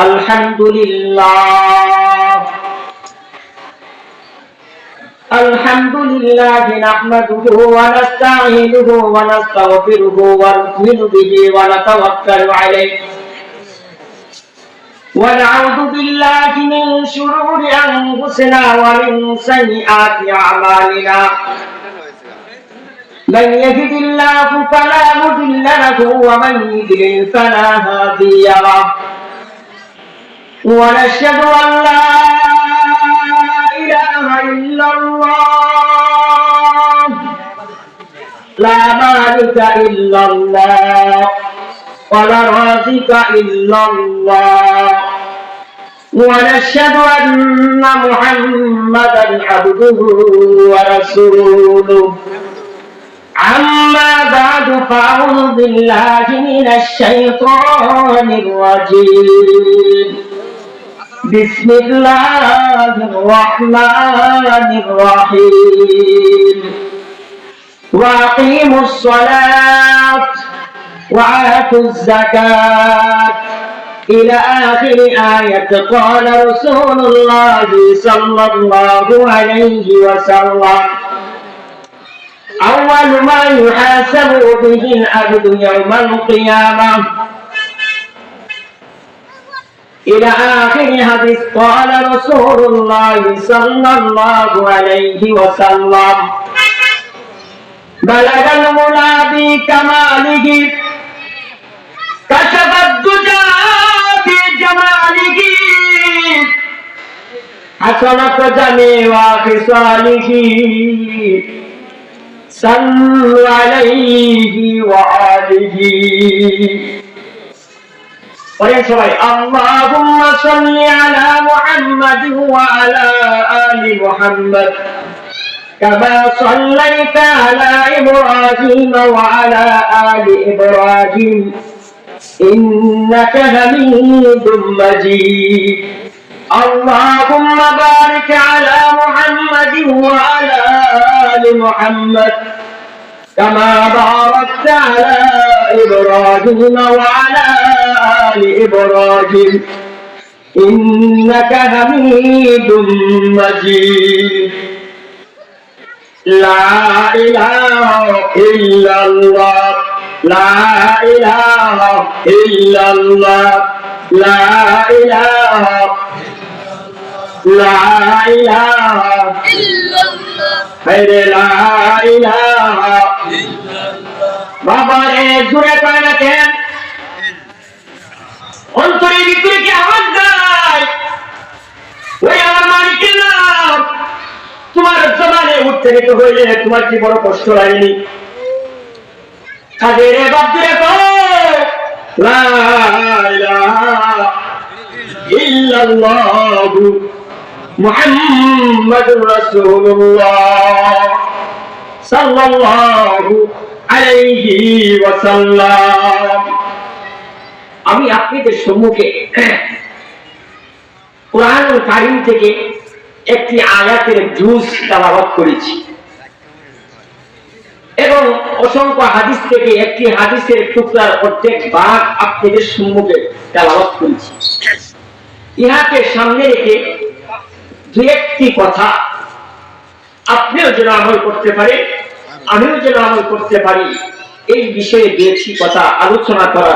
আলহামদুলিল্লাহ নাহমাদুহু ওয়া নাস্তাঈনুহু ওয়া নাস্তাগফিরুহু ওয়া নু'মিনু বিহি ওয়া নাতাওয়াক্কালু আলাইহি ওয়া না'উযু বিল্লাহি মিন শুরুরি আনফুসিনা ওয়া মিন সাইয়্যাতি আ'মালিনা মান ইয়াহদিল্লাহু ফালা মুদিল্লা লাহু ওয়া মান ইউদ্লিল ফালা হাদিয়া লাহু ওয়া নাশহাদু আন লা ইলাহা ইল্লাল্লাহ লা মালিকা ইল্লাল্লাহ ওয়া লা রাযিকা ইল্লাল্লাহ ওয়া নাশহাদু আন্না মুহাম্মাদান আবদুহু ওয়া রাসূলুহু أما بعد فأعوذ بالله من الشيطان الرجيم بسم الله الرحمن الرحيم وأقيموا الصلاة وآتوا الزكاة إلى آخر آية قال رسول الله صلى الله عليه وسلم أول ما يحاسب به العبد يوم القيامة إلى آخر حديث قال رسول الله صلى الله عليه وسلم بلغ المنى بكماله كشف الدجى بجماله حسنت جميع خصاله صلوا عليه وآله ويسري اللهم صل على محمد وعلى آل محمد كما صليت على إبراهيم وعلى آل إبراهيم إنك حميد مجيد اللهم بارك على محمد وعلى آل محمد كما باركت على إبراهيم وعلى آل إبراهيم إنك حميد مجيد لا إله إلا الله لا إله إلا الله لا إله لا إله إلا الله لا إله إلا الله বাবা রে জুড়ে পায় না কেন অন্তরের ভিতরে কি আওয়াজ দেয় ওই আমার মালিকের নাম তোমার জবানে উচ্চারিত হইলে তোমার কি বড় কষ্ট লাগেনি কাজে রে বাপ জুড়ে কয় লা ইলাহা ইল্লাল্লাহ মুহাম্মাদুর রাসূলুল্লাহ সাল্লাল্লাহু আলাইহি ওয়াসাল্লাম। আমি আপনাদের সম্মুখে কোরআনুল কারীম থেকে একটি আয়াতের জুজ তেলাওয়াত করেছি এবং অসংখ্য হাদিস থেকে একটি হাদিসের টুকরার প্রত্যেক ভাগ আপনাদের সম্মুখে তেলাওয়াত করেছি। ইহাকে সামনে রেখে দুই একটি কথা আপনিও যেন আমল করতে পারে আমিও যেন আমল করতে পারি এই বিষয়ে দুই একটি কথা আলোচনা করা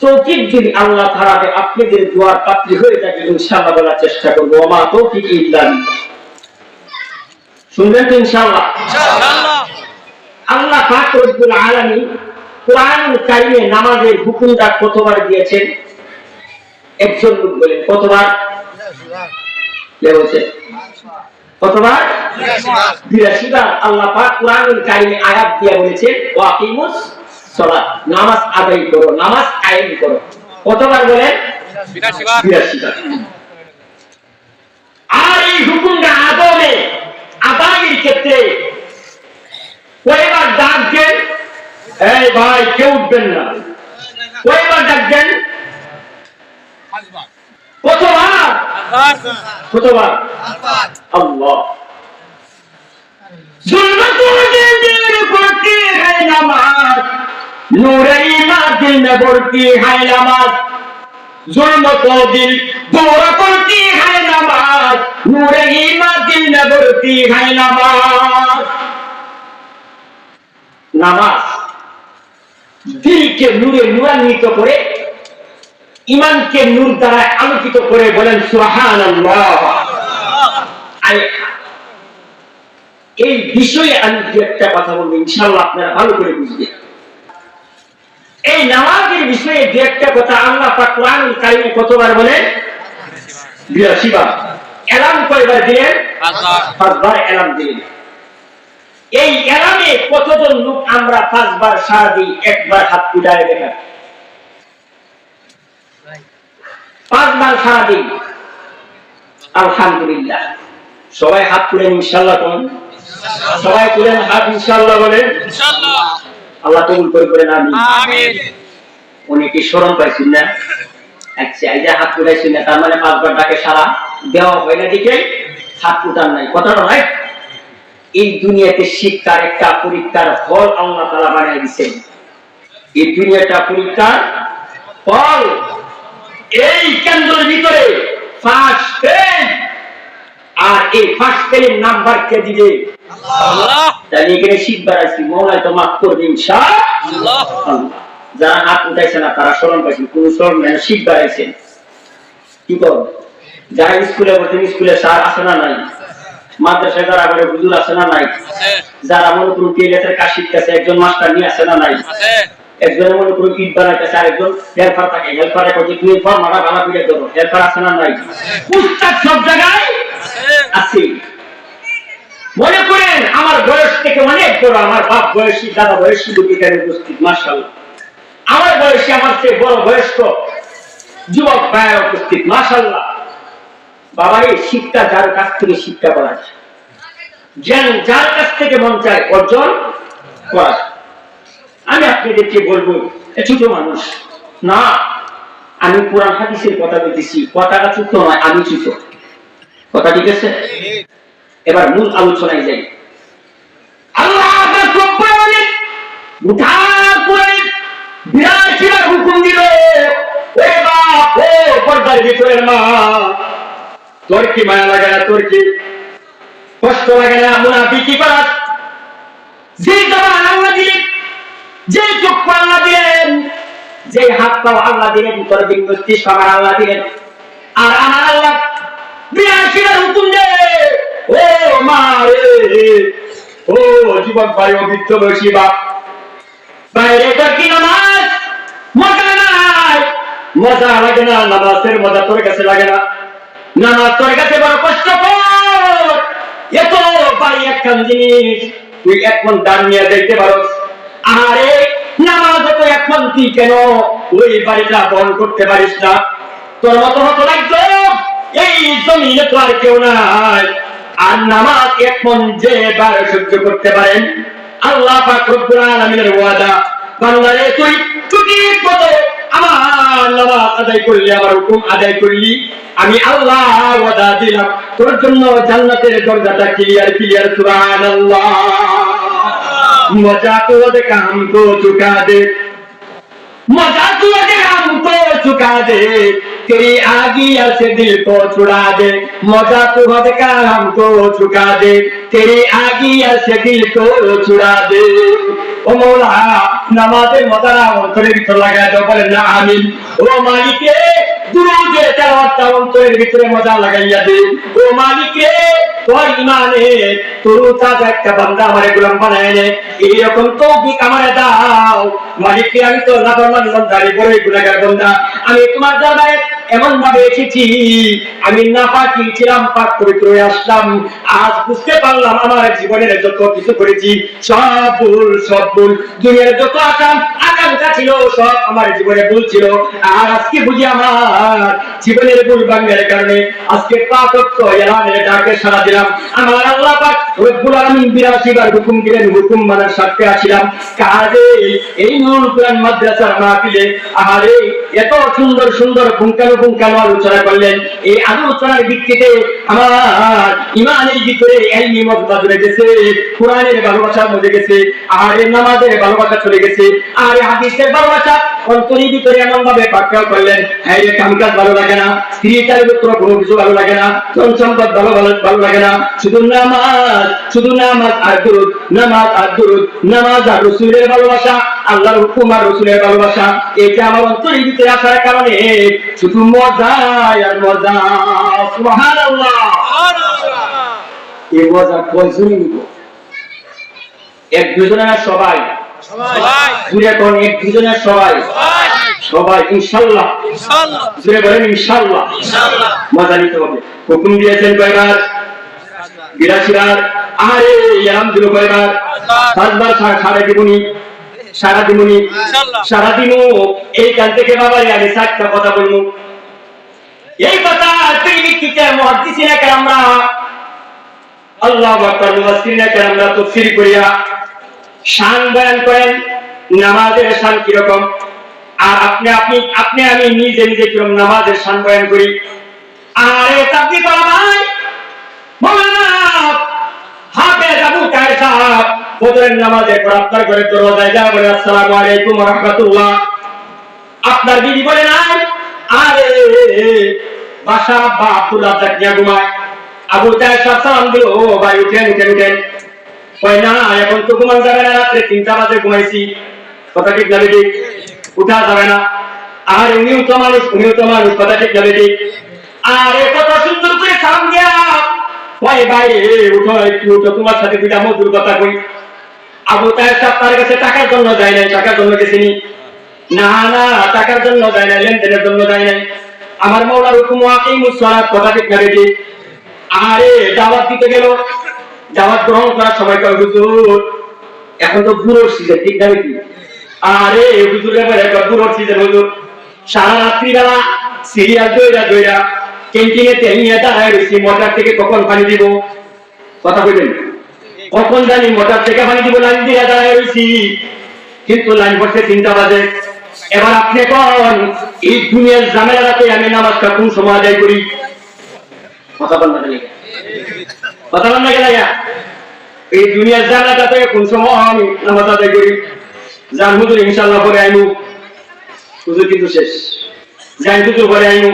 তৌফিক যদি আল্লাহ তাআলা আপনাদের দোয়ার পাত্রী হয়ে থাকে ইনশাআল্লাহ বলার চেষ্টা করব। ওমা তৌফিক ইল্লা বিল্লাহ। শুনবেন তো ইনশাআল্লাহ? ইনশাআল্লাহ। আল্লাহ পাক রব্বুল আলামিন কোরআনুল কারীমে নামাজের হুকুমটা কতবার দিয়েছেন? একজন লোক বলেন কতবার? বলছেন কতবার? ৮২ বার আল্লাহ পাক কোরআনুল কারীমে আয়াত দিয়ে বলেছেন ওয়াকিমুস সালাত, নামাজ আদায় করো, নামাজ কায়েম করো। কতবার বলেন? ৮২ বার। আর এই হুকুমটা আদায়ের ক্ষেত্রে কয়বার ডাক দেন? এই ভাই কেউ উঠবেন না। কয়বার ডাক দেন? কতবার? কতবার? আল্লাহ जुल्मतुल दिल पढ़ती है नमाज, नूरे इमादिल में पढ़ती है नमाज। जुल्म को दिल दूर करती है नमाज, नूरे ईमान दिल में भरती है नमाज। নামাজ দিলকে নূরে নূরান্বিত করে, ঈমানকে নূর দ্বারা আলোকিত করে। বলেন সুবহানাল্লাহ। এই বিষয়ে আমি দু একটা কথা বলবো, ইনশাআল্লাহ আপনারা ভালো করে বুঝবেন। এই নামাজের বিষয়ে দু একটা কথা আল্লাহ পাক কোরআনুল কারীমে কতবার বলেন? 82 বার। এলান কয়বার দিলেন? 5 বার এলান দিলেন। এই এলানে কতজন লোক আমরা 5 বার সাড়া দিই? একবার হাত উঠায় দেখান। 5 বার সাড়া দিই, আলহামদুলিল্লাহ। সবাই হাত তুলেন ইনশাআল্লাহ। কোন সবাই তুলেন হাত ইনশাআল্লাহ বলেন। ইনশাআল্লাহ। আল্লাহ কবুল করে আমিন। আমিন। অনেকে শরম পাইছেন না? আচ্ছা, এই যে হাত উঠাইছেন না, তার মানে 5 বার ডাকে সাড়া দেওয়া হয় না, দেখে হাত উঠান নাই। কথাটা নয়। এই দুনিয়াতে শিক্ষার একটা পরীক্ষার ফল আল্লাহ তাআলা বানিয়ে দিয়েছেন। এই দুনিয়াটা পরীক্ষার ফল। এই কেন্দ্রের ভিতরে ফার্স্ট ফেল, আর এই ফার্স্ট ফেলের নাম্বার কে দিবে? আল্লাহ। তাই এখানে শিখবার আছে, মওলা তো মাফ করবে ইনশাআল্লাহ। যারা হাত উঠাইছে না তারা শরম পাইছেন, কোন শরম নেই, শিখবার আছেন। কি কর? যারা স্কুলে পড়তেন, স্কুলে স্যার আছে না নাই? মাদ্রাসায় যারা করে হুজুর আছে না নাই? যারা মনে করুন টেলের কাজ শিখতেছে, একজন মাস্টার নিয়ে আছে না নাই? একজনের মনে করুন ইট বানাইতেছে, আরেকজন হেল্পার থাকে। হেল্পারে কইছে তুমি ফর্মাটা ভালো করে ধরো, হেল্পার আছে না নাই? উস্তাদ সব জায়গায় আছে। মনে করেন আমার বয়স থেকে অনেক বড়, আমার বাপ বয়সী, দাদা বয়সী লোক এখানে উপস্থিত, মাশাআল্লাহ। আমার বয়সী, আমার চেয়ে বড় বয়স্ক যুবক ভাইরা উপস্থিত, মাশাআল্লাহ। বাবারে শিক্ষা যার কাছ থেকে শিক্ষা করা যায়, জ্ঞান যার কাছ থেকে মন চায় অর্জন করা। আমি আপনাদেরকে বলবো, ছোট মানুষ না, আমি কোরআন হাদিসের কথা বলতেছি, কথাটা ছোট নয়, আমি ছোট কথা, ঠিক আছে? এবার মূল আলোচনায় যাই। আল্লাহ হুকুম দিল, ও বাপ, ও পর্দার ভিতরের মা, তোর কি মায়া লাগে না? তোর কি কষ্ট লাগে না? মুনাফিকি করাস? যে জবান আল্লাহ দিলেন, যে চক্ষু আল্লাহ দিলেন, যে হাত পা আল্লাহ দিলেন, তোর বিন্দুষ্টি সবার আল্লাহ দিলেন, আর আমার আল্লাহ 82 বার হুকুম দে, ও মা রে, ও যুবক ভাই, ও বৃদ্ধ বয়সী বাপ, বাইরে তোর কি নামাজ মজা নাই? মজা লাগে না? নামাজের মজা তোর কাছে লাগে না? নামাজ তোর কাছে বড় কষ্টকর। এত ভাই একখান জিনিস তুই এখন দান নিয়ে যাইতে পারস, আরে নামাজ তো এখন তুই কেন ওই বাড়িটা বন্ধ করতে পারিস না? তোর মতো মতো লাগতো এই জমিনে তো আর কেউ নাই। আর নামাজ এখন যে বার সহ্য করতে পারেন, আল্লাহ পাক রব্বুল আলামিনের ওয়াদা, বান্দারে তুই চুটির মতো আমার নামাজ আদায় করলি, আমার হুকুম আদায় করলি, আমি আল্লাহ ওয়াদা দিলাম তোর জন্য জান্নাতের দরজাটা ক্লিয়ার ক্লিয়ার। সুবহানাল্লাহ। মজা তো দেখা हमको चुका दे, मजा तू हमको चुका दे, तेरी आगिया से दिल को छुड़ा दे, मजा तू का हमको चुका दे, तेरी आगिया से दिल को छुड़ा दे। ও মওলা, নামাজের মজা অন্তরের ভিতর লাগায় দাও, বলেন না আমিন। ও মালিকে, দুরূদের তেলাওয়াতটা অন্তরের ভিতরে মজা লাগাইয়া দে। ও মালিকে, তোর ইমানে তোর তাজা একটা বান্দা আমারে গোলাম বানায় নে, এইরকম তৌফিক আমারে দাও। মালিকে, আমি তো নাফরমান বান্দা, বড় গুনাহগার বান্দা, আমি তোমার দরবারে এমন ভাবে এসেছি, আমি নাপাকি ছিলাম, পাক পবিত্র হয়ে আসলাম। আজ বুঝতে পারলাম আমার জীবনের যত কিছু করেছি সব ভুল, সব ভুল। দুনিয়ার যত আকাঙ্ক্ষা ছিল সব আমার জীবনে ভুল ছিল। আর আজকে বুঝি আমার জীবনের ভুল ভাঙার কারণে আজকে পাক এলানের ডাকে সাড়া দিলাম। আমার আল্লাহ পাক রব্বুল আলামিন 82 বার হুকুম দিলেন, হুকুম মানার সাথে আছিলাম। কাজে এই নূর কোরআন মাদ্রাসার মাহফিলে আরে এত সুন্দর সুন্দর পুঙ্খানুপুঙ্খানু আলোচনা করলেন। এই আলোচনার ভিত্তিতে আমার ইমানের ভিতরে ইলমি মজমা ধরে গেছে, কোরআনের ভালোবাসা মজে গেছে, আর নামাজের ভালোবাসা চলে গেছে, আর হাদিসের ভালোবাসা অন্তরের ভিতরে এমন ভাবে পাকড়া করলেন, হ্যাঁ রে কামকাজ ভালো লাগে না, স্ত্রীটার পুত্র কোনো কিছু ভালো লাগে না, ধন সম্পদ ভালো লাগে না, শুধু নামাজ আর দুরূদ, নামাজ আর দুরূদ, নামাজ আর রাসূলের ভালোবাসা, আল্লাহর হুকুম আর রাসূলের ভালোবাসা, এটা আমার অন্তরের ভিতরে আসার কারণে শুধু মজা আর মজা। সুবহানাল্লাহ। এই মজা কয়জনই নিব? এক দুজনে না সবাই? জুড়ে কোন এক দুজনে সবাই? সবাই ইনশাআল্লাহ। জুড়ে বলেন ইনশাআল্লাহ। মজা নিতে হবে। হুকুম দিয়েছেন কয়বার? 82 বার। আরে আলহামদুলিল্লাহ কয়বার? 5 বার। সারা দিবনি সারাদিনও এইখান থেকে বাবারে আমি 7টা কথা বলবো। এই কথা প্রেমিককে মুহাদ্দিসিনে কেরামরা, আল্লাহু আকবার, মুফাসসিরিনে কেরামরা তাফসীর করিয়া শান বয়ান করেন নামাজের শান কি রকম। আর আপনি আমি নিজে কিরকম নামাজের শান বয়ান করি। আরে তাকবীর বলা ভাই মাওলানা হাফেজ আবু তাহের সাহেব ফজরের নামাজের পর আপনার ঘরে দরজায় যা বলে আসসালামু আলাইকুম ওয়া রাহমাতুল্লাহ, আপনার বিবি বলে নাই আরে বাসা বা আব্দুল রাজ্জাক নিয়ে ঘুমায়। আবু তাহের সাহেব সালাম দিল, ও ভাই উঠেন। কয় না এখন তো ঘুমান যাবে না, রাত্রে 3টা বাজে ঘুমাইছি। কথা ঠিক না ঠিক? উঠা যাবে না। আর উনিও তো মানুষ, কথা ঠিক না ঠিক? আর কত সুন্দর করে সালাম দিয়া কয় ভাই উঠো, একটু উঠো, তোমার সাথে 2টা মধুর কথা কই। আবু তাহের সাহেব তার কাছে টাকার জন্য যায় নাই, টাকার জন্য গেছিনি? না টাকার জন্য যায় নাই, লেনদেনের জন্য যায় নাই। আমার মাওলার হুকুম আকিমুস সালাত, কথা ঠিক না ঠিক? আরে দাওয়াত দিতে গেল, দাওয়াত গ্রহণ করার সময় কয় হুজুর এখন তো বুড়োর সিজন, ঠিক না ঠিক? আরে হুজুরের ব্যাপারে বুড়োর সিজন হুজুর। সারা রাত্রি বেলা সিরিয়াল দইরা ক্যান্টিনে তেল নিয়ে দাঁড়ায় রয়েছি, মোটর থেকে কখন পানি দিব? কথা বলবেন, কখন জানি মোটর থেকে পানি দিব, লাইন দিয়ে দাঁড়ায় রয়েছি, কিন্তু লাইন পড়ছে 3টা বাজে। এবার আপনি কোন এই দুনিয়ার ঝামেলাতে আমি নামাজটা কোন সময় আদায় করি? কথা বল না গেল এই দুনিয়ার ঝামেলাতে কোন সময় আমি নামাজ আদায় করি? জান হুজুর ইনশাআল্লাহ পরে আইনু, হুজুর কিন্তু শেষ, জান হুজুর পরে আইনু।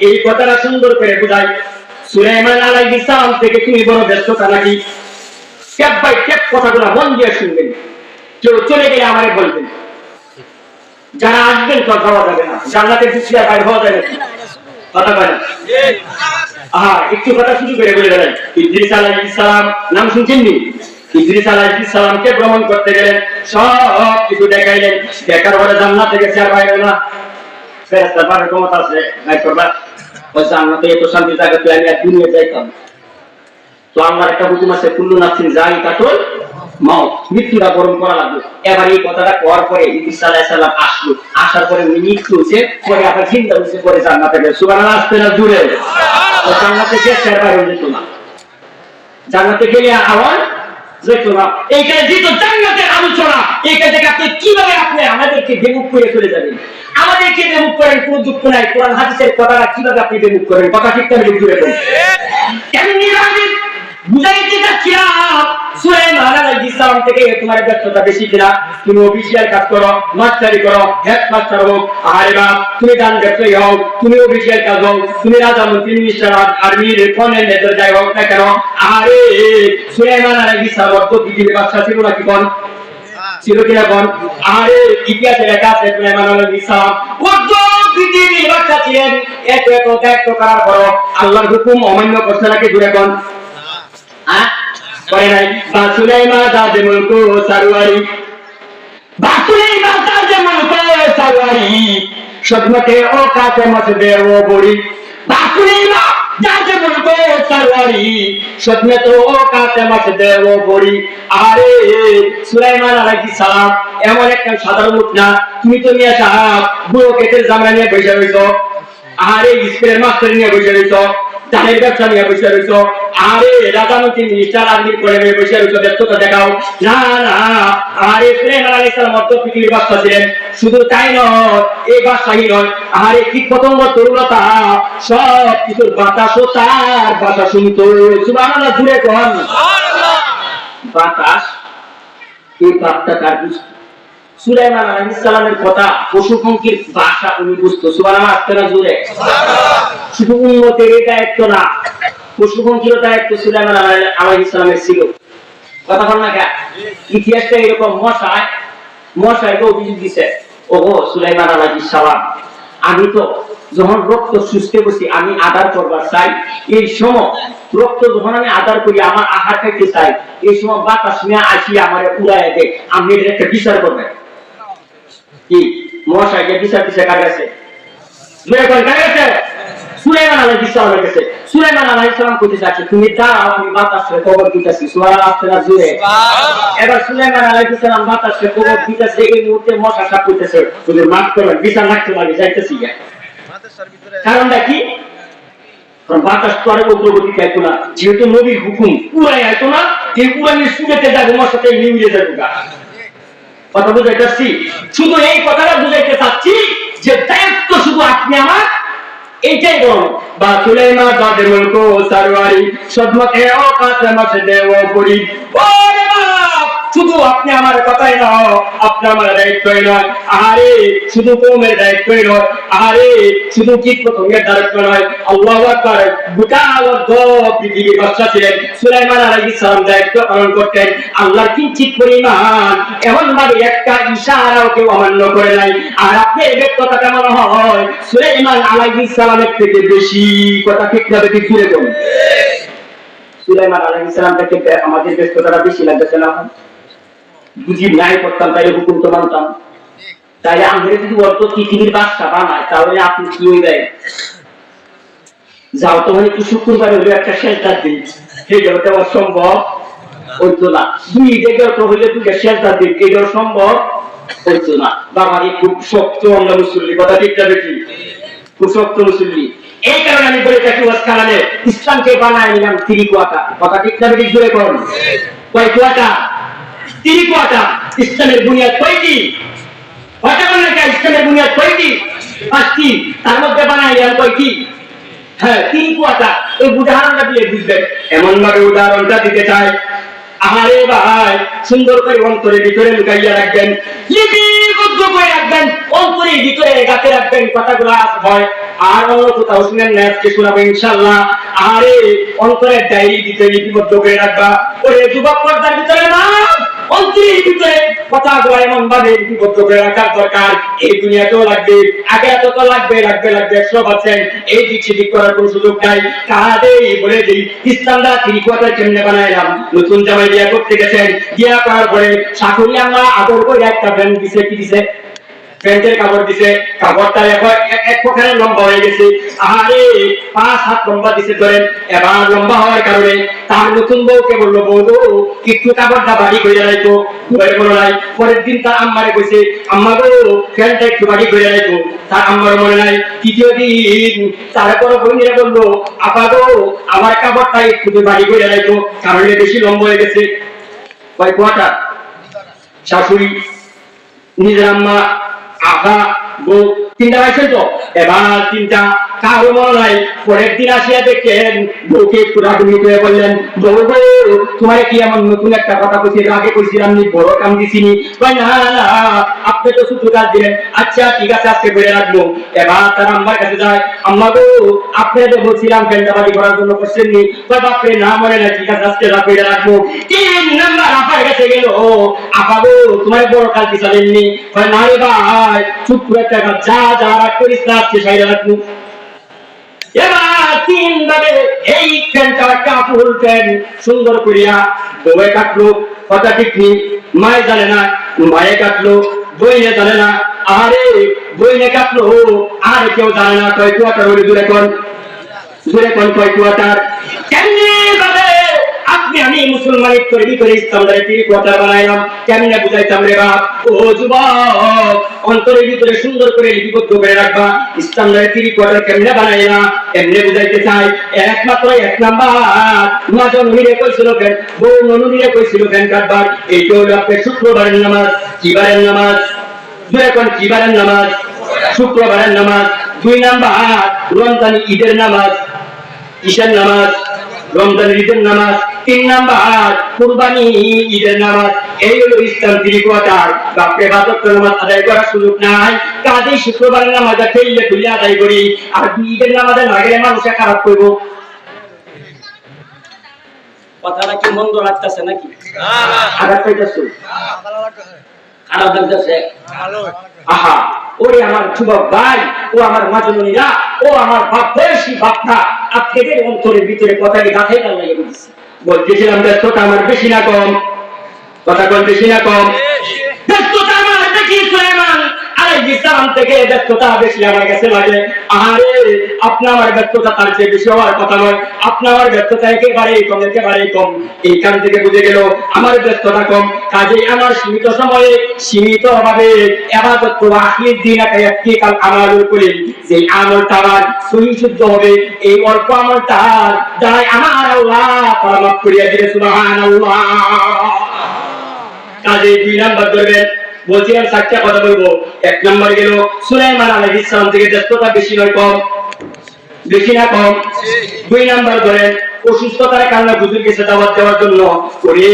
এই কথাটা সুন্দর করে বুঝাই। সুলাইমান আলাইহিস সালাম থেকে তুমি বড় ব্যস্ততা নাকি? স্টেপ বাই স্টেপ কথাগুলো মন দিয়ে শুনবেন। কেউ চলে গেলে আমারে বলবেন, যারা আসবেন তো যাওয়া যাবে না, জান্নাতের দিকে বাইরে হওয়া যাবে না। কথা বলেন একটু কথা শুরু করে বলে দেন। ইদ্রিস আলাইহিস সালাম নাম শুনছেন নি? ইদ্রিস আলাইহিস সালামকে ভ্রমণ করতে গেলেন, সব কিছু দেখাইলেন, দেখার পরে জান্নাত থেকে আর বাইরে না, ফেরেশতা পারে ক্ষমতা আছে নাই করবা। ওই জান্নাতে এত শান্তি জায়গা তো আমি আর দুনিয়া যাইতাম। তো আমার একটা হুকুম আছে, কুল্লু নাফসিন যায়িকাতুল মাউত, মৃত্যুটা বরণ করা লাগবে। এবার এই কথাটা করার পরে ইদ্রিস আলাইহিস সালাম আসলো, আসার পরে উনি মৃত্যু হয়েছে, পরে আবার জিন্দা হয়েছে, পরে জান্নাতে গেছে। সুবহানাল্লাহ, আসতে না জুড়ে জান্নাতে গেছে আর বাইরে যেত না, জান্নাতে গেলে আওয়াজ যেত না। এইখানে যেহেতু জান্নাতের আলোচনা, এইখান থেকে আপনি কিভাবে আপনি আমাদেরকে বেমুখ করে চলে যাবেন? আমাদেরকে বেমুখ করেন, কোনো দুঃখ নাই। কোরআন হাদিসের কথাটা কিভাবে আপনি বেমুখ করেন? কথা ঠিক না ঠিক? জুড়ে বলেন। এমনি আমি বুঝাইতে চাচ্ছিলাম সুলাইমান আলাইহিস সালাম থেকে তোমার ব্যর্থতা বেশি কিনা? তুমি অফিসিয়াল কাজ করো, মাস্টারি করো, হেডমাস্টার হও, আরে বাপ তুমি গান ব্যবসায়ী হও, তুমি অফিসিয়াল কাজ হও, তুমি রাজা মন্ত্রী মিনিস্টার আর্মির কর্নেল নেতার যাই হোক না কেন, আরে সুলাইমান আলাইহিস সালাম তো পৃথিবীর বাদশা ছিল নাকি? কোন ছিল কিনা? কোন আরে ইতিহাসে লেখা আছে সুলাইমান আলাইহিস সালাম পৃথিবীর বাদশা ছিলেন। এত দায়িত্ব করার পর আল্লাহর হুকুম অমান্য করছে নাকি? জুড়ে কোন করে নাই? সুলাইমান তাজে মুলক সারওয়ারি, সুলাইমান তাজে মুলক সারওয়ারি, সদমতে ও কাতে মসদে ও বড়ি, সুলাইমান তাজে মুলক সারওয়ারি, সদমতে ও কাতে মসদে ও বড়ি। আরে সুলাইমান আলাইহিস সালাম এমন একটা সাধারণ লোক না। তুমি তো মিয়া সাহেব বুড়ো কেটের জামা নিয়ে বসে রইছো, আরে স্কুলের মাস্টার নিয়ে বসে রইছো, চালের ব্যবসা নিয়ে বসে রয়েছো, আরে রাজামন্ত্রী মিনিস্টার আর্মির করে বসে রয়েছো, ব্যস্ততা দেখাও না না। আরে সুলাইমান আলাইহিস সালাম মধ্য পৃথিবীর বাদশা ছিলেন, শুধু তাই নয়, এই বাদশাহী নয়, আরে কীট পতঙ্গ তরুলতা সব কিছুর বাতাসও তার বাতা শুনতো। সুবহানাল্লাহ, জুড়ে কোন বাতাস, এই বার্তা কার বুঝতো? সুলাইমান আলাইহিস সালামের কথা পশু পঙ্খির ভাষা উনি বুঝতো। সুবহানাল্লাহ, আপনারা জুড়ে শুধু উম্মতের দায়িত্ব না, পশু পঙ্খির দায়িত্ব সুলাইমান আলাইহিস সালামের ছিল। কথা বল না কেন? ইতিহাসটা এরকম, মশাইকে অভিযোগ দিছে, ওগো সুলাইমান আলাইহিস সালাম, আমি তো যখন রক্ত শুষতে বসি, আমি আদার করবার চাই, এই সময় রক্ত যখন আমি আদার করি, আমার আহার খাইতে চাই, এই সময় বাতাস নিয়ে আসি আমার উড়ায় দেয়, আপনি এর একটা বিচার করবেন কি? মশাইকে বিচার দিছে কার কাছে? কার কাছে? সুলাইমান আলাইহিস সালামের কাছে। সুলাইমান আলাইহিস সালাম কইতে যাচ্ছে, তুমি দাও, আমি বাতাসে কবর দিতেছি। সুবহানাল্লাহ, আপনারা জুড়ে। এবার সুলাইমান আলাইহিস সালাম বাতাসে কবর দিতেছে, এই মুহূর্তে মশা সাপ করতেছে, তুমি মাফ করবেন, বিচার লাগতে পারি যাইতেছি। কারণটা কি? বাতাস তো আরো অগ্রগতি চাইতো না, যেহেতু নবীর হুকুম পুরাই আইতো না, এই পুরানি শুনেতে যাবো মশাতে নিউজে যাবো। কথা বুঝাইতে চাচ্ছি, শুধু এই কথাটা বুঝাইতে চাচ্ছি যে দায়িত্ব শুধু আপনি আমার, এইটাই বল। বা সুলাইমান বাদে মুলক সারওয়ারি সদমতে ও কাতমা সে দেও পড়ি। ওরে বাপ, শুধু আপনি আমার কথাই না, আপনি আমার দায়িত্বই নয়, আরে শুধু কওমের দায়িত্বই নয়, আরে শুধু কীট পতঙ্গের দায়িত্ব নয়, আল্লাহু আকবার, গোটা পৃথিবীর বাদশা ছিলেন সুলাইমান আলাইহিস সালাম, দায়িত্ব পালন করতেন। আল্লাহর কিঞ্চিত পরিমাণ এমন ভাবে একটা ইশারাও কেউ অমান্য করে নাই। আর আপনি এই ব্যক্তিটা কেমন হয় সুলাইমান আলাইহিস সালামের থেকে বেশি? কথা ঠিক না বেশি? জুড়ে বলুন। সুলাইমান আলাইহিস সালাম থেকে আমাদের ব্যস্ততাটা বেশি লাগতেছে না? বুঝি নাই করতাম, তাই হুকুম তো মানতাম। তাইলে আমরা যদি অল্প পৃথিবীর বাদশা বানায়, তাহলে আপনি কি হইবেন? যাও তোমার একটু শুক্রবার হলে একটা শেল্টার দিন, সেটাও দেওয়া সম্ভব হইতো না। দুই জায়গায় তো হইলে দুইটা শেল্টার দিন, এটাও সম্ভব হইতো না। বাবারই খুব শক্ত আমরা মুসল্লি, কথা ঠিক যাবে কি? খুব শক্ত মুসল্লি। এই কারণে আমি বলে থাকি ওয়াজকালামে ইসলামকে বানায় নিলাম থ্রি কোয়ার্টার। কথা ঠিক যাবে কি? জোরে করুন। কয় কোয়ার্টার? Three quarter. ইসলামের বুনিয়াদ কয়টি? কয়টা বানায়? ইসলামের বুনিয়াদ কয়টি? 5টি। তার মধ্যে বানায় নিলাম কয়টি? হ্যাঁ, 3 কোয়ার্টার। এই উদাহরণটা দিয়ে বুঝবেন। এমন ভাবে উদাহরণটা দিতে চাই, আরে ভাই, সুন্দর করে অন্তরের ভিতরে লুকাইয়া রাখবেন, লিপিবদ্ধ করে রাখবেন, অন্তরের ভিতরে গাঁথে রাখবেন কথাগুলো হয়। আর অন্য কোথাও শুনেন না, আজকে শোনাবো ইনশাআল্লাহ। আরে অন্তরের ডায়েরির ভিতরে লিপিবদ্ধ করে রাখবা। ওরে যুবক পর্দার ভিতরে না, অন্তরের ভিতরে কথাগুলো এমন ভাবে লিপিবদ্ধ করে রাখার দরকার। এই দুনিয়াতেও লাগবে, আখিরাতেও তো লাগবে, লাগবে লাগবে 100%। এই দিক সেদিক করার কোনো সুযোগ নাই। কাজেই বলে দিই, ইসলামটা 3 কোয়ার্টার কেমনে বানাইলাম। নতুন জামাই বিয়া করতে গেছেন, বিয়া করার পরে শাশুড়ি আমরা আদর করে একটা প্যান্ট দিছে, কি দিছে? প্যান্টের কাপড় দিছে। কাপড়টা এখন এক প্রকারের লম্বা হয়ে গেছে, আরে 5 হাত লম্বা দিছে ধরেন। এবার লম্বা হওয়ার কারণে তার নতুন বউকে বললো, বউ একটু কাপড়টা বাড়ি করে রাখো। ঘুরে বলো নাই। পরের দিন তার আম্মারে কইছে, আম্মা গো প্যান্টটা একটু বাড়ি করে রাখো। তার আম্মার মনে নাই। তৃতীয় দিন তারপরে বোনেরা বললো, আপা গো আমার কাপড়টা একটু বাড়ি করে রাখো, কারণ বেশি লম্বা হয়ে গেছে। কয় কোয়ার্টার? শাশুড়ি, নিজের আম্মা, আফা, বউ, 3টা হয়েছে তো। এবার 3টা কারো মনে নাই। পরের দিন আসিয়া দেখেন বউকে একটু রাগুনি করে বললেন, বউ গো তোমার কি এমন নতুন একটা কথা কইছি, আগে কইছিলাম নি, বড় কাম দিছিনি। কয় না না, আপনি তো শুধু কাজ দিলেন। আচ্ছা ঠিক আছে, আজকে করে রাখবো। এবার তার আম্মার কাছে যায়, আম্মা গো আপনাদের বলছিলাম প্যান্টটা বাড়ি করার জন্য করছেন নি। কয় বাপরে না, মনে নাই, ঠিক আছে আজকে করে রাখবো। 3 নাম্বার আপার কাছে গেল, আপা গো তোমার বড় কাজ দিছিলেননি। কয় না রে ভাই, চুপ করে থাকা, যা যা রাখ করিস না, আজকে সাইরা রাখবো। এবার 3 ভাবে এই প্যান্টটা কাপড় প্যান্ট সুন্দর করিয়া বউয়ে কাটলো। কথা ঠিক নেই, মায়ে জানে না, মায়ে কাটলো, বইনে জানে না, আরে বইনে কাটলো, আর কেউ জানে না। কয় কোয়ার্টার হইল? জোরে কোন, জোরে কোন, কয় কোয়ার্টার? কেমনি ভাবে আপনি আপনি আমি মুসলমানের তৈরি করে ইসলামের কথা বানাইলাম, কেমনে বুঝাইতাম রে বাপ? ও যুবক, অন্তরের ভিতরে সুন্দর করে লিপিবদ্ধ করে রাখবা, ইসলামের কথা কেমনে বানাইলা এমনি বুঝাইতে চাই। একমাত্র এক নাম্বার, মাজন মিলে কইছিল কেন, বউ ননুমিলে কইছিল কেন কাটবার, এইটা হলো আপনার শুক্রবারের নামাজ। কিবারের নামাজ? এখন কিবারের নামাজ? শুক্রবারের নামাজ। 2 নাম্বার, রমজান ঈদের নামাজ। কিসের নামাজ? রমজান ঈদের নামাজ। 3 নাম্বার, কুরবানি ঈদের নামাজ। এই হলো ইসলাম ত্রিকোয়াটার। বাপরে বাদক নামাজ আদায় করার সুযোগ নাই, কাজেই শুক্রবারের নামাজটা ফেললে খুলে আদায় করি। আর ঈদের নামাজে না গেলে মানুষে খারাপ করবো। কথাটা কি মন্দ লাগতেছে নাকি? খারাপ পাইতেছে? খারাপ লাগতেছে? আহা, ওরে আমার যুবক ভাই, ও আমার মাজননীরা, ও আমার বাপ বয়সী বাপরা, আপনাদের অন্তরের ভিতরে কথাটি গাঁথে গাল লাগিয়ে দিচ্ছি। বলতেছিলাম ব্যস্ততা আমার বেশি না কম? কথা বল, বেশি না কম? ব্যস্ততা আমার বেশি, সুলাইমান আলাইহিস সালাম থেকে ব্যস্ততা বেশি আমার কাছে লাগে। আরে আপনি আমার ব্যস্ততা তার চেয়ে বেশি হওয়ার কথা নয়, আপনি আমার ব্যস্ততা একেবারেই কম, একেবারেই কম। এইখান থেকে বুঝে গেল আমার ব্যস্ততা কম, কাজেই আমার সীমিত সময়ে সীমিত ভাবে ইবাদত করব। আখির দিন একটি কাল আমল করি, যে আমলটা আমার সহিহ শুদ্ধ হবে, এই অল্প আমলটা যাই আমার আল্লাহ তাআলা মাফ করিয়া দিবে। সুবহানাল্লাহ। কাজে 2 নাম্বার ধরবেন। বলছিলাম 7টা কথা বলবো। 1 নাম্বার গেল সুলাইমান আলাইহিস সালাম থেকে ব্যস্ততা বেশি নয় কম? বেশি না কম? 2 নাম্বার ধরেন অসুস্থতার কারণে হুজুর কাছে দাওয়াত দেওয়ার জন্য, ওরে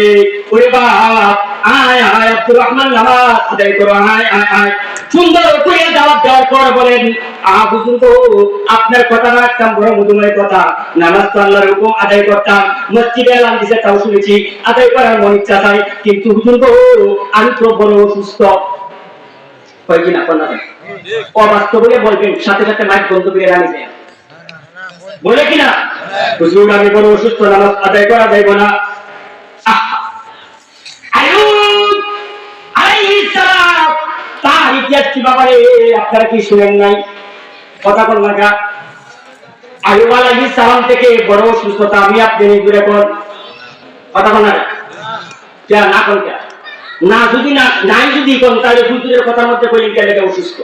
ওরে বাপ, আয় আয় আব্দুর রহমান নামাজ আদায় করো, আয় আয় আয়। সুন্দর করে দাওয়াত দেওয়ার পর বলেন, হুজুর গো, আপনার কথা না একদম বড় মধুময় কথা, নামাজ তো আল্লাহর হুকুম আদায় করতাম, মসজিদে এলান দিছে তাও শুনেছি, আদায় করার মন ইচ্ছা চাই, কিন্তু হুজুর গো আমি তো বড় অসুস্থ। হয় কিনা? অবাস্তব বলে বলবেন, সাথে সাথে মাইক বন্ধ করে রাখবেন, বলে কিনা? হুজুর আমি বড় অসুস্থ, নামাজ আদায় করা যাইব না। আইয়ুব আলাইহিস সালাম তার ইতিহাস কি বাবারে আপনারা কি শুনেন নাই? কথা বল না। আইয়ুব আলাইহিস সালাম থেকে বড় অসুস্থতা আমি আপনি দূরে কোন? কথা বল না। কেন না কোন? না যদি না নাই যদি কোন, তাহলে হুজুরের কথার মধ্যে কইলেন কেন এটা অসুস্থ?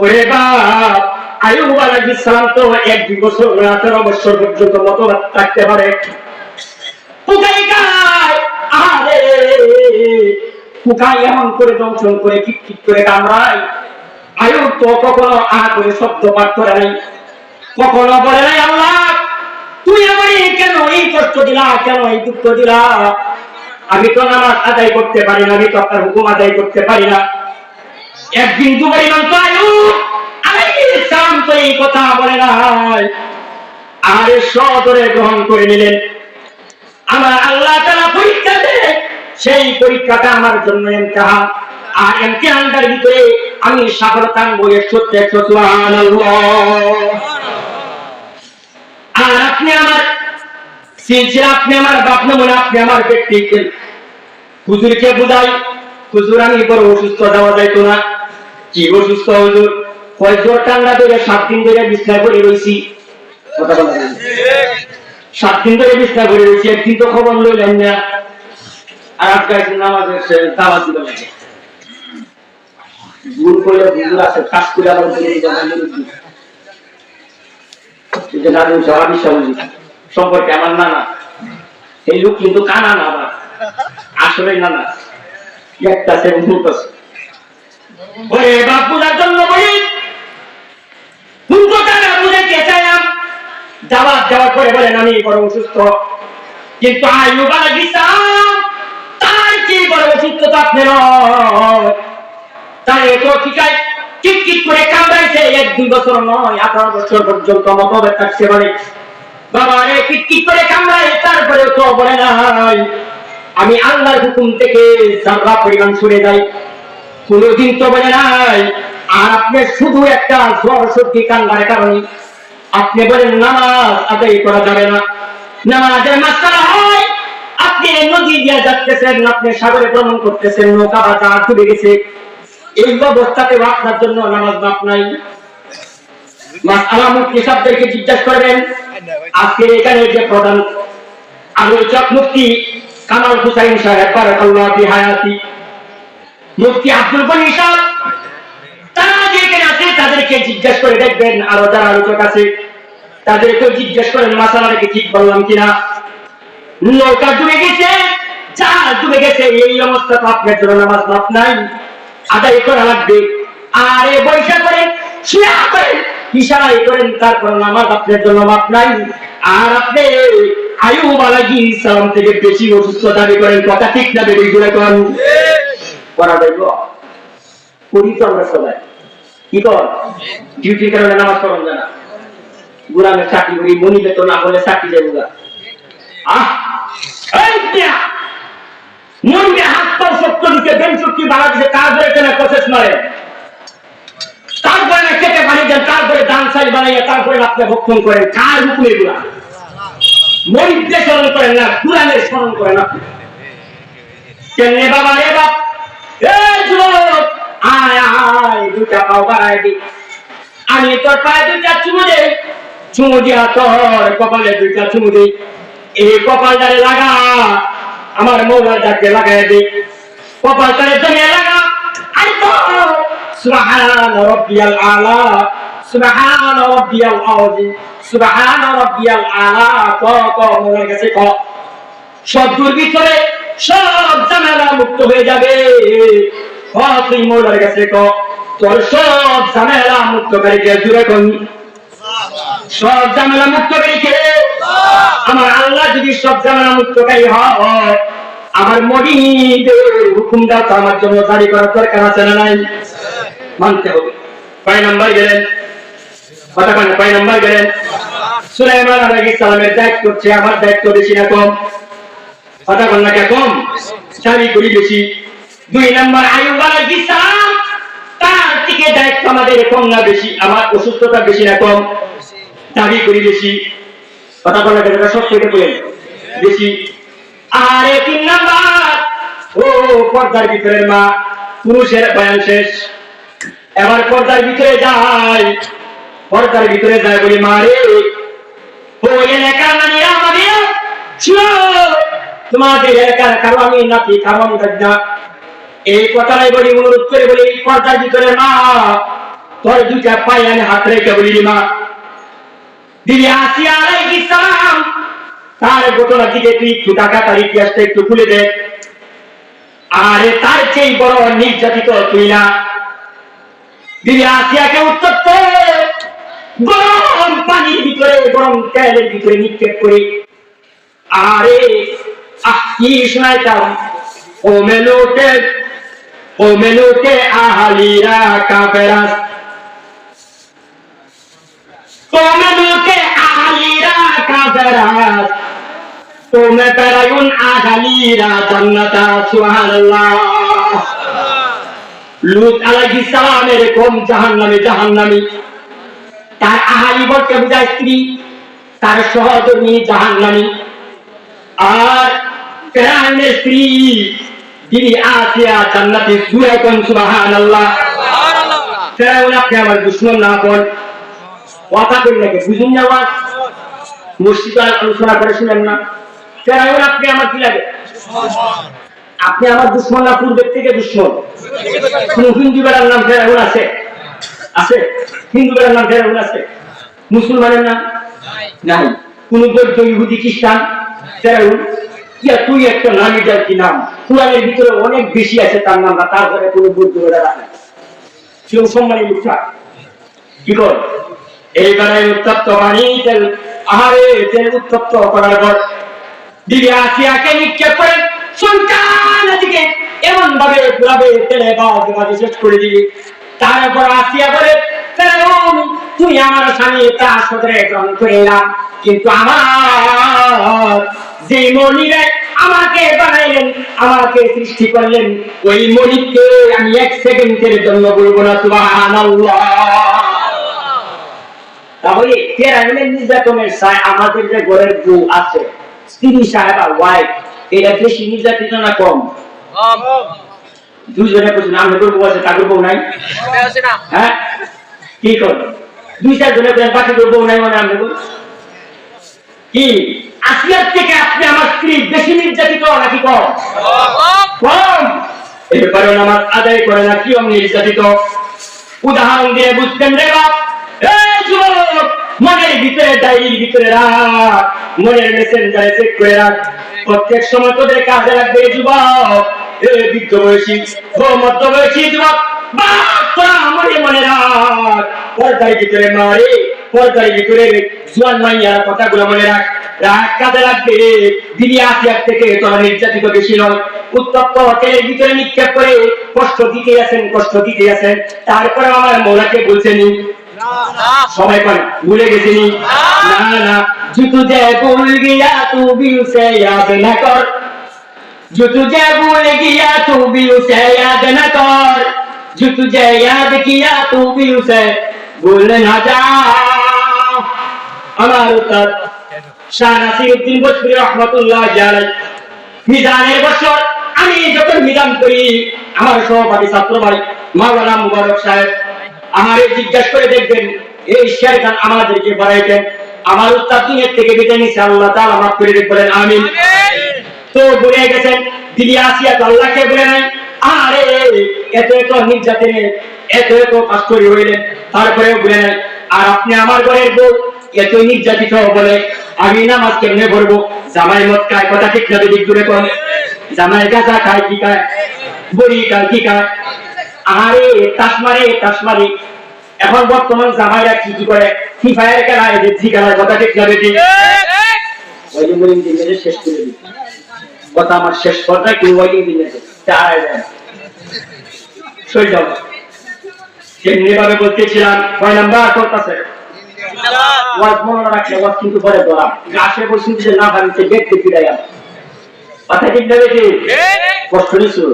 ওরে বাপ, আইয়ুব আলাইহিস সালাম তো 1-2 বছর 18 বছর পর্যন্ত মতবাদ থাকতে পারে। আরে কুকাই এমন করে দংশন করে কিট করে কামড়ায়। আইয়ুব তো কখনো করে শব্দ পাঠ করে নাই, কখনো বলে নাই আল্লাহ তুই আমারে কেন এই কষ্ট দিলা, কেন এই দুঃখ দিলা? আমি তো নামাজ আদায় করতে পারি না, আমি তো আপনার হুকুম আদায় করতে পারি না। একদিন দুবার ইমাম তো আইয়ুব আলাইহিস সালাম তো এই কথা বলে নাই, আরে সদরে গ্রহণ করে নিলেন। আমার আল্লাহ তাআলা পরীক্ষা দেয়, সেই পরীক্ষাটা আমার জন্য ইমতিহান, আর ইমতিহানটার ভিতরে আমি সফলতা বইয়ের সত্যি। সুবহানাল্লাহ। আর আপনি আমার সিলসিলা, আপনি আমার বাপ নমুনা, আপনি আমার ব্যক্তি। হুজুরকে বুঝাই, হুজুর আমি বড় অসুস্থ, যাওয়া যাইতো না। কি অসুস্থ হুজুর? জ্বর ঠান্ডা ধরে 7 দিন ধরে বিছনায় পড়ে রয়েছি। কথা বলেন, 7 দিন ধরে বিছনায় পড়ে রয়েছি, একদিন তো খবর লইলেন না। আর আজকে নামাজের দাওয়াত দিতে লাগে, ভুল করলে হুজুর আছে কাজ করে আবার সম্পর্কে আমার নানা, এই লোক কিন্তু কানা না, আবার আসলে নানা একটা আছে ভুল করছে। ওরে বাপ বুঝার জন্য বলি, দাওয়াত দেওয়ার পরে বলেন আমি বড় অসুস্থ, কিন্তু আইয়ুব আলাইহিস সালাম তার কি বড় অসুস্থ তো আপনি নয়, তাই তো ঠিকাই কিট করে কামড়াইছে। 1-2 বছর নয়, 18 বছর পর্যন্ত মতভেদ থাকতে পারে। বাবা রে কিট করে কামড়ায়, তারপরে তো বলে নাই আমি আল্লাহর হুকুম থেকে যারা পরিমাণ সরে যাই, কোনদিন তো বলে নাই। আর আপনি শুধু একটা জ্বর সর্দি কান্নার কারণে আপনি বলেন নামাজ আদায় করা যাবে না। নামাজের মাসআলা হয়, আপনি নদী দিয়ে যাচ্ছেন, আপনি সাগরে ভ্রমণ করতেছেন, নৌকা বা জাহাজ ডুবে গেছে, এই অবস্থাতে আপনার জন্য নামাজ মাপ নাই। মাসআলা মুফতি সাহেবদেরকে জিজ্ঞাসা করবেন, আজকে এখানে যে প্রধান আলোচক মুফতি কামাল হুসাইন সাহেব বারাকাল্লাহু ফি হায়াতি, মুফতি আব্দুল গনি সাহেব, তারা যেখানে আছে তাদেরকে জিজ্ঞেস করে দেখবেন। আরো যারা আলোচক আছে তাদেরকে জিজ্ঞেস করেন মাসালাটা কি ঠিক বললাম কিনা। নৌকা ডুবে গেছে, যা ডুবে গেছে, এই অবস্থা তো আপনার জন্য নামাজ মাপ নাই, আদায় করা লাগবে। আর এ বৈশা করেন, শুয়া করেন, ইশারাই করেন, তারপর নামাজ আপনার জন্য মাপ নাই। আর আপনি আইয়ুব আলাইহিস সালাম থেকে বেশি অসুস্থ দাবি করেন, কথা ঠিক না বেশি জোরে করেন করা যাইব। করি তো আমরা সবাই, কি কর ডিউটির কারণে নামাজ পড়ন জানা, গুলামের চাকরি করি, মনি বেতন না হলে চাকরি যাইব গা। মনকে হাত পা শক্ত দিতে, বেন শক্তি বাড়া দিতে, তারপরে কেন প্রসেস মারে, তারপরে কেটে পানি দেন, তারপরে দান সাইজ বানাইয়া তারপরে আপনি ভক্ষণ করেন। কার হুকুম এগুলা? মরিদদের স্মরণ করেন না, কুরআনের স্মরণ করেন আপনি। কেমনে বাবা রে বাপ, এই যুবক আয় আয়, দুটা পাও বাড়ায় দি, আমি তোর পায়ে দুইটা চুমু দেই, চুমু দিয়া তোর কপালে দুইটা চুমু দেই, এই কপালটারে লাগা, আমার মৌলার ডাকে লাগাই দে, কপালটারে জমিয়ে লাগা। আই তো সুবহান রাব্বিয়াল আলা, সুবহান রাব্বিয়াল আযীম, সুবহান রাব্বিয়াল আলা, ক মৌলার কাছে ক। সব দুর্ভিক্ষে সব ঝামেলা মুক্ত হয়ে যাবে। তুই মৌলার কাছে ক, তোর সব ঝামেলা মুক্তকারীকে জুড়ে কোন, সব ঝামেলা মুক্তকারীকে আমার আল্লাহ যদি সব ঝামেলা মুক্তকারী হয়, আমার মরিদের হুকুমটা তো আমার জন্য জারি করার দরকার আছে না নাই? মানতে হবে। কয় নাম্বার গেলেন কথা বলেন, কয় নাম্বার গেলেন? সুলাইমান আলাইহিস সালামের দায়িত্ব হচ্ছে আমার দায়িত্ব বেশি না কম? কথা বল না, কে কম? জারি করি বেশি। 2 নাম্বার আইয়ুব আলাইহিস সালাম, তার থেকে দায়িত্ব আমাদের কম না বেশি? আমার অসুস্থতা বেশি না কম? দাবি করি বেশি। কথা বলা গেলে সব থেকে বলেন বেশি। আর 3 নাম্বার, ও পর্দার ভিতরের মা, পুরুষের বয়ান শেষ, এবার পর্দার ভিতরে যায়, পর্দার ভিতরে যায় বলি মা রে, ও এলাকার নানি আমাদের তোমাদের এলাকার কারো আমি নাতি, কারো আমি না, এই কথাটাই বলি, অনুরোধ করে বলি পর্দার ভিতরে মা, তোর দুইটা পায়ে আমি হাত রেখে বলি মা, দিদি আসিয়া আলাইহিস সালাম তার ঘটনা দিকে তুই একটু টাকা, তার ইতিহাসটা একটু খুলে দে। আরে তার চেয়ে বড় নির্যাতিত তুই না। দিদি আসিয়াকে উত্তপ্ত গরম পানির ভিতরে, গরম তেলের ভিতরে নিক্ষেপ করে, আরে কি শোনাইতাম, ও মেলোতে আহালিরা কাফেরাস, মেলোতে আহালিরা কাফেরাস, তোমরা পেরায়ুন আহালিরা জান্নাতা। সুবহানাল্লাহ। লূত আলাইহিস সালাম এরকম জাহান্নামী, তার আহালি বলতে বোঝায় স্ত্রী, তার সহধর্মী জাহান্নামী। আর ফেরাউনের স্ত্রী বিবি আসিয়া জান্নাতি। সুবহানাল্লাহ। ফেরাউন আপনি আমার দুশমন না বল, কথা বললে বুঝুন না, মসজিদে আলোচনা করে শুনেন না। ফেরাউন আপনি আমার কি লাগে? আপনি আমার দুশমন না, পূর্বের থেকে দুশমন। কোন হিন্দু বেড়ার নাম ফেরাউন আছে? আছে? হিন্দু বেড়ার নাম ফেরাউন আছে? মুসলমানের নাম নাই। কোন বৌদ্ধ, ইহুদি, খ্রিস্টান ফেরাউন? ইয়া তুই একটা নামই যার কি নাম, কোরআনের ভিতরে অনেক বেশি আছে তার নামটা, তারপরে কোন বৌদ্ধ বেড়া রাখে সেও সম্মানী লোকটা কি কর। এইবারে উত্তপ্ত পানি তেল, আহারে তেল উত্তপ্ত করার পর দিদি আসিয়াকে নিক্ষেপ করে সন্তান দিকে এমন ভাবে পুরাবে তেলে বাজে শেষ করে দিবি। তারপর আসিয়া বলে, তুই আমার স্বামী তা সদরে গ্রহণ করে এলাম, কিন্তু আমার যে মনিরে আমাকে বানাইলেন, আমাকে সৃষ্টি করলেন, ওই মনিকে আমি 1 সেকেন্ডের জন্য বলবো না সুবহানাল্লাহ। তাহলে ফেরাউনের নির্যাতনের সায় আমাদের যে ঘরের বউ আছে, স্ত্রী সাহেবা, ওয়াইফ, এটা বেশি নির্যাতিত না কম? দুজনে বলছেন আমি করবো আছে, তাদের বউ নাই, হ্যাঁ কি কর? 2-4 জনে বাকি বউ নাই মানে আমি কি আসিয়ার থেকে আপনি আমার স্ত্রী বেশি নির্যাতিত নাকি কম? কম। এই ব্যাপারে নামাজ আদায় করে না কি নির্যাতিত? উদাহরণ দিয়ে বুঝতেন রে বাপ। এই যুবক, মনের ভিতরে ডায়েরির ভিতরে রাখ, মনের মেসেঞ্জারে চেক করে রাখ, প্রত্যেক সময় তোদের কাজে লাগবে যুবক। এই বৃদ্ধ বয়সী ও মধ্য বয়সী যুবক, মনে রাখ, পর্দার ভিতরে মারে, পর্দার ভিতরে জোয়ান মাইয়ার কথাগুলো মনে রাখ, রাগ কাজে লাগবে। দিদি আসিয়ার থেকে তোরা নির্যাতিত বেশি নয়। উত্তপ্ত হোটেলের ভিতরে নিক্ষেপ করে কষ্ট দিতে আছেন, কষ্ট দিতে আছেন। তারপরে আমার মৌলাকে বলছেন সবাই পান ভুলে গেছিনি? না না, জুতু যে ভুল গিয়া তু भी उसे याद न कर, जो तुझे भूल गया तू भी उसे याद न कर, जो तुझे याद किया तू भी उसे भूल न जा। আমার উস্তাদ শাহ নাসিরউদ্দিন বসরি রহমাতুল্লাহ আলাইহি মিজানের বছর আমি যখন মিজান করি, আমার সহপাঠী ছাত্র ভাই মাওলানা মুবারক সাহেব আমারে জিজ্ঞাসা করে দেখবেন এই শেরখান আমাদেরকে পড়াইতেন। আমার উস্তাদ দুনিয়া থেকে বিদায় নিছে, আল্লাহ তাআলা মাফ করে দিক বলেন আমিন। তো বলে গেছেন দিদি আসিয়া তো আল্লাহকে বলে নাই, আরে এত এত নির্যাতনে এত এত কষ্ট হইলেন, তারপরেও বলে নাই। আর আপনি আমার ঘরের বউ এত নির্যাতিত বলে আমি নামাজ কেমনে পড়বো? জামাই মদ খায়, কথা ঠিক না দিক দূরে কোন জামাই গাঁজা খায়, কি খায়, বড়ি খায়, কি খায়, আরে তাসমারে তাসমারি। এখন বর্তমান জামাইরা কি কি করে? ফ্রি ফায়ার খেলায়, জি খেলায়, কথা ঠিক না বেশি ওই যে বলিং দিলে শেষ করে দিই কথা আমার শেষ কথায় কি ওয়াইডিং দিলে চায় যায় সই যাও। যেমনি ভাবে বলতেছিলাম কয় নাম্বার করতেছে ওয়াজ মনে রাখলে ওয়াজ কিন্তু পরে ধরা গাছে বসে যে না ভাবিতে দেখতে ফিরাইয়া কথা ঠিক না বেশি কষ্ট নিছো?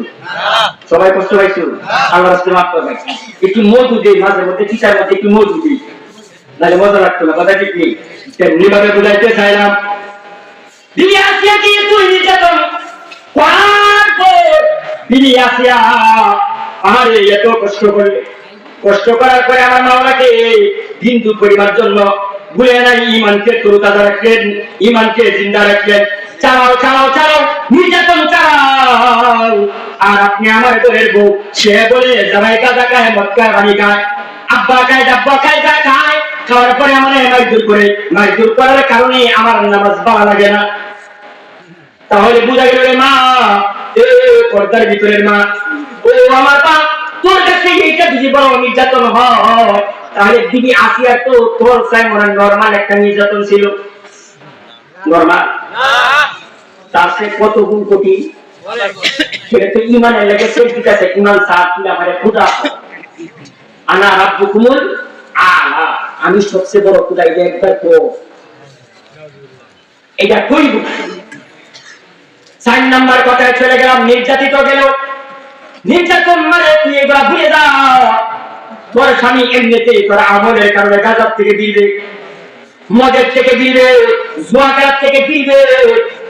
সবাই কষ্ট পাইছো? আল্লাহ রাস্তায় মাফ করবে। একটু মধু দিই মাঝে মধ্যে, টিচার মধ্যে একটু মধু দিই, নাহলে মজা লাগতো না, কথা ঠিক নেই। তেমনি ভাবে বুঝাইতে চাইলাম দিদি আসিয়া কি তুই নির্যাতন দিদি আসিয়া আরে এত কষ্ট করলে, কষ্ট করার পরে আমার মাওলাকে হিন্দু পরিবার জন্য ভুলে নাই, ইমানকে তরুতাজা রাখলেন, ইমানকে জিন্দা রাখলেন। চালাও চালাও চালাও নির্যাতন চালাও। আর আপনি আমার ঘরের বউ, সে বলে জামাই কাজা খায়, মদ খায়, পানি খায়, আব্বা খায়, ডাব্বা খায়, যা খায়, খাওয়ার পরে আমার মাইজুর করে, মাইজুর করার কারণে আমার নামাজ ভালো লাগে না। তাহলে বুঝা গেল মা, এ পর্দার ভিতরের মা, ও আমার মা, তোর কাছে এইটা যদি বড় নির্যাতন হয়, তাহলে দিদি আসিয়া তো তোর চাই মনে নরমাল একটা নির্যাতন ছিল? নরমাল তার সে কত গুণ কোটি। সেটা তো ইমানের লেগে সে ঠিক আছে, ইমান সাথ কিনা মানে খুদা আনা রাব্বুকুমুল আলা, আমি সবচেয়ে বড় খুদা, এটা একবার তো এটা কইব। 4 নাম্বার কথায় চলে গেলাম, নির্যাতিত গেল। নির্যাতন মানে তুই এবার ভুলে যা, তোর স্বামী এমনিতেই তোর আমলের কারণে গাজার থেকে দিবে, মদের থেকে দিবে, জুয়া খেলার থেকে দিবে।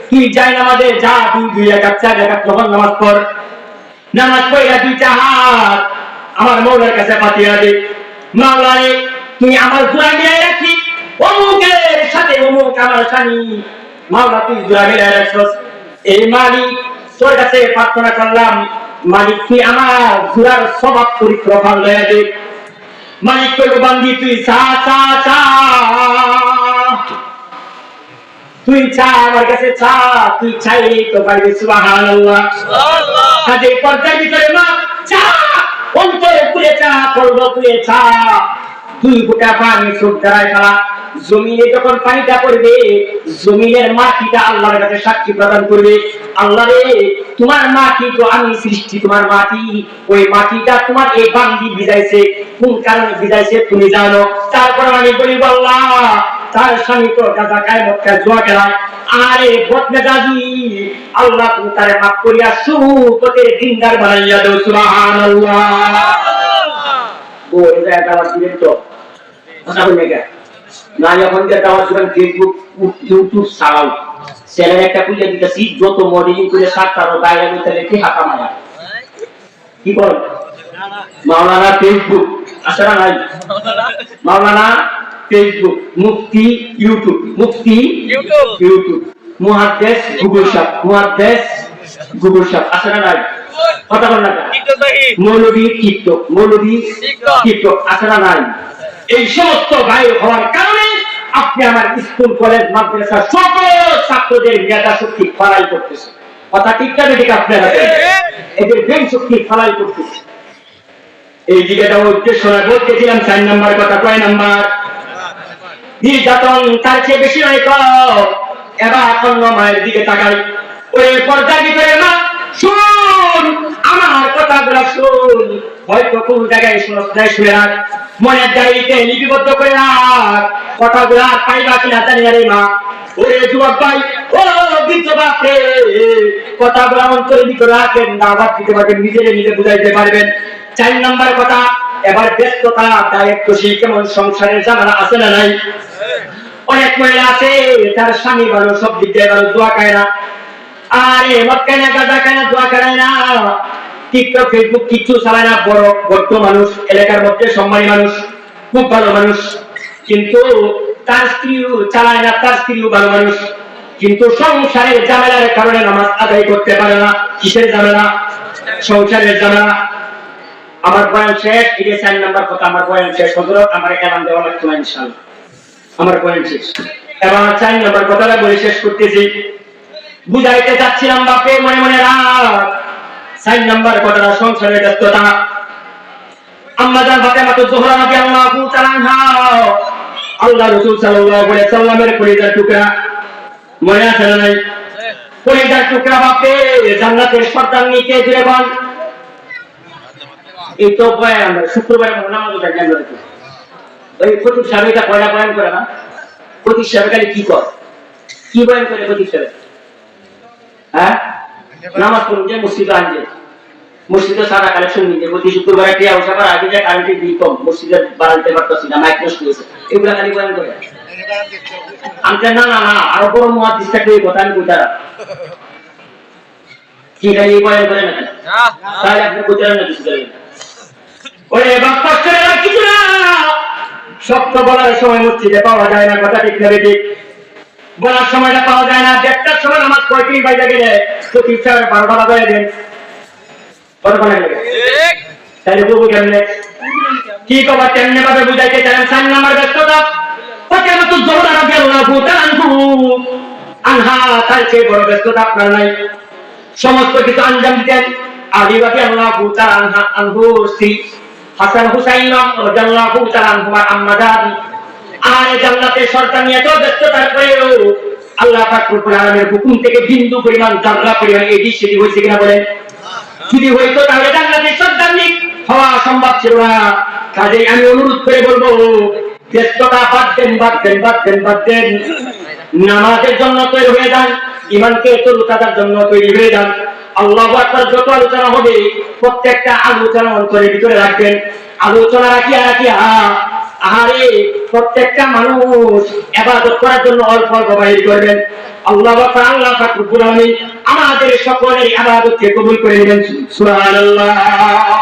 তুই যাই নামাজে যা, তুই 2 রাকাত 4 রাকাত নফল নামাজ পড়, নামাজ পড়া 2টা হাত আমার মৌলার কাছে পাঠিয়ে দে। মাওলা রে, তুই আমার জোড়া মিলাই রাখি, অমুকের সাথে অমুক আমার স্বামী, মাওলা তুই জোড়া মিলাই রাখছস। এই মালিক তোর কাছে প্রার্থনা করলাম, মালিক তুই আমার জোড়ার স্বভাব চরিত্র ভালো হয়ে দে। মালিক তোর বান্দি তুই চা চা চা, তুই চা আমার কাছে চা, তুই চাইলেই তো পারবি। সুবহানাল্লাহ। কাজে পর্দার ভিতরে মা চা, অন্তরে খুলে চা, পর্ব খুলে চা, তুই গোটা পানি চোখ দাঁড়ায় ফেলা। জমিনে যখন পানিটা পড়বে, জমিনের মাটিটা আল্লাহর কাছে সাক্ষী প্রদান করবে, আল্লাহ রে তোমার মাটি তো আমি সৃষ্টি, তোমার মাটি, ওই মাটিটা তোমার এই বান্দি ভিজাইছে, কোন কারণে ভিজাইছে তুমি জানো। তারপর আমি বলি আল্লাহ তার স্বামী তো গাঁজা খায়, মদ খায়, জুয়া খেলায়, আরে বদমেজাজি, আল্লাহ তুমি তারে মাফ করিয়া সুখতে দিনদার বানাইয়া দাও। সুবহানাল্লাহ। ওই জায়গা দিলেন তো কথা বলে গেল না, যখন ফেসবুক ইউটিউব চালাও, চ্যানেল একটা খুলে দিতেছি, যত মডেলিং করে সাতটারো গায়ে ভিতরে কি হাঁকা মায়া কি বল মাওলানা ফেসবুক আসলে নাই, মাওলানা ফেসবুক, মুফতি ইউটিউব, মুফতি ইউটিউব, মুহাদ্দিস গুগল শপ, মুহাদ্দিস গুগল শপ আছে না নাই? কথা বল না। মৌলভী টিকটক, মৌলভী টিকটক আছে না নাই? এই সমস্ত গায়ে হওয়ার কারণে আপনি আমার স্কুল কলেজ মাদ্রাসা সকল ছাত্রদের মেধা শক্তি ফালাই করতেছে। কথা ঠিক না ঠিক? আপনারা এদের ব্রেন শক্তি ফালাই করতেছে। এই দিকেটা উদ্দেশ্য বলতেছিলাম 4 নাম্বার কথা। কয় নাম্বার? নির্যাতন তার চেয়ে বেশি নয় তো। এবার অন্য মায়ের দিকে তাকাই। ওই পর্দার ভিতরে মা শুন, আমার কথাগুলো শুন। হয়তো কোন জায়গায় শুনস নাই, শুনে রাখ, মনের ডায়েরিতে লিপিবদ্ধ করে রাখ। কথাগুলো আর পাইবা কিনা জানি না রে মা। ওরে যুবক ভাই, ও বৃদ্ধ বাপ রে, কথাগুলো অন্তরে ভিতরে রাখেন, দাওয়াত দিতে পারবেন, নিজে বুঝাইতে পারবেন। 4 নাম্বার কথা, এবার ব্যস্ততা দায়িত্বশীল কেমন সংসারের জামানা আছে না নাই? অনেক মহিলা আছে তার স্বামী ভালো, সব দিক দিয়ে ভালো, দোয়া খায় না, আরে মদ খায় না, গাঁজা খায় না, দোয়া খায় না, টিকটক ফেসবুক কিছু চালায় না। বড় ভদ্র মানুষ, এলাকার মধ্যে সম্মানী মানুষ, খুব ভালো মানুষ, কিন্তু তার স্ত্রীও চালায় না, তার স্ত্রীও ভালো মানুষ, কিন্তু সংসারের ঝামেলার কারণে নামাজ আদায় করতে পারে না। কিসের ঝামেলা? সংসারের ঝামেলা। আমার বয়ান শেষ। এই 4 নাম্বার কথা, আমার বয়ান শেষ। হযরত আমার এলান দেওয়া লাগতো না ইনশাআল্লাহ। আমার বয়ান শেষ। এবার 4 নাম্বার কথাটা বলে শেষ করতেছি। বুঝাইতে যাচ্ছিলাম বাপে মনে মনে রাখ। 4 নাম্বার কথাটা সংসারের ব্যস্ততা। আম্মা জান ফাতেমা জোহরা রাদিয়াল্লাহু তাআলা আনহা, আল্লাহ রাসূল সাল্লাল্লাহু আলাইহি সাল্লামের কলিজার টুকরা, মনে আছে না নাই? কলিজার টুকরা বাপে, জান্নাতের সর্দার নিতে জুড়ে বল। এই তো বয়ান শুক্রবার নামাজ থাকে আমরা। ওই খতিব সাহেব এটা পয়লা বয়ান করে না? খতিব সাহেব খালি কি করে? কি বয়ান করে খতিব সাহেব? হ্যাঁ, নামাজ পড়ুন যে মসজিদে আনছে, মসজিদে সারা কালেকশন নিতে, প্রতি শুক্রবার একটা আউসাবার আগে যে কারেন্টের বিল কম, মসজিদে বাড়াইতে পারতেছি না, মাইক নষ্ট হয়েছে, এগুলা খালি বয়ান করে। আনতে না না না, আরো বড় মুহাদ্দিস থাকলে এই কথা আমি কইতাম। কি খালি এই বয়ান করে না? তাহলে আপনি কইতাম না কিছু করেন। ওরে বাপ কষ্ট করে কিছু না, সত্য বলার সময় মসজিদে পাওয়া যায় না, কথা ঠিক না ঠিক? বলার সময়টা পাওয়া যায় না। 1টার সময় নামাজ 35 বাজে গেলে খতিব সাহেব 12টা বাজায় দেন, কতক্ষণ লাগে? তাহলে বুঝবো কেমনে? কি কবার কেমনে ভাবে বুঝাইতে চান? 4 নাম্বার ব্যস্ততা। ফাতেমা জোহরা রাদিয়াল্লাহু তাআলা আনহা, তার চেয়ে বড় ব্যস্ততা আপনার নাই। সমস্ত কিছু আঞ্জাম দিতেন। আলী রাদিয়াল্লাহু তাআলা আনহু স্ত্রী হাসান হুসাইন রাদিয়াল্লাহু তাআলা আনহুমার আম্মা জান, আর জান্নাতের সরকার নিয়ে তো ব্যস্ততার পরেও আল্লাহ পাক রব্বুল আলামিনের হুকুম থেকে বিন্দু পরিমাণ, জাররা পরিমাণ এদিক সেদিক হয়েছে কিনা বলেন? যদি হইতো তাহলে জান্নাতের সরকার হওয়া সম্ভব ছিল না। কাজেই আমি অনুরোধ করে বলবো, ব্যস্ততা বাদ দেন, নামাজের জন্য তৈরি হয়ে যান, ঈমানকে তরুতাজার জন্য তৈরি হয়ে যান। আল্লাহু আকবার। যত আলোচনা হবে প্রত্যেকটা আলোচনা অন্তরের ভিতরে রাখবেন। আলোচনা রাখিয়া আহারে প্রত্যেকটা মানুষ ইবাদত করার জন্য অল্প অল্প বাহির করবেন। আল্লাহ পাক রব্বুল আলামিন আমাদের সকলের ইবাদতকে কবুল করে নেবেন। সুবহানাল্লাহ।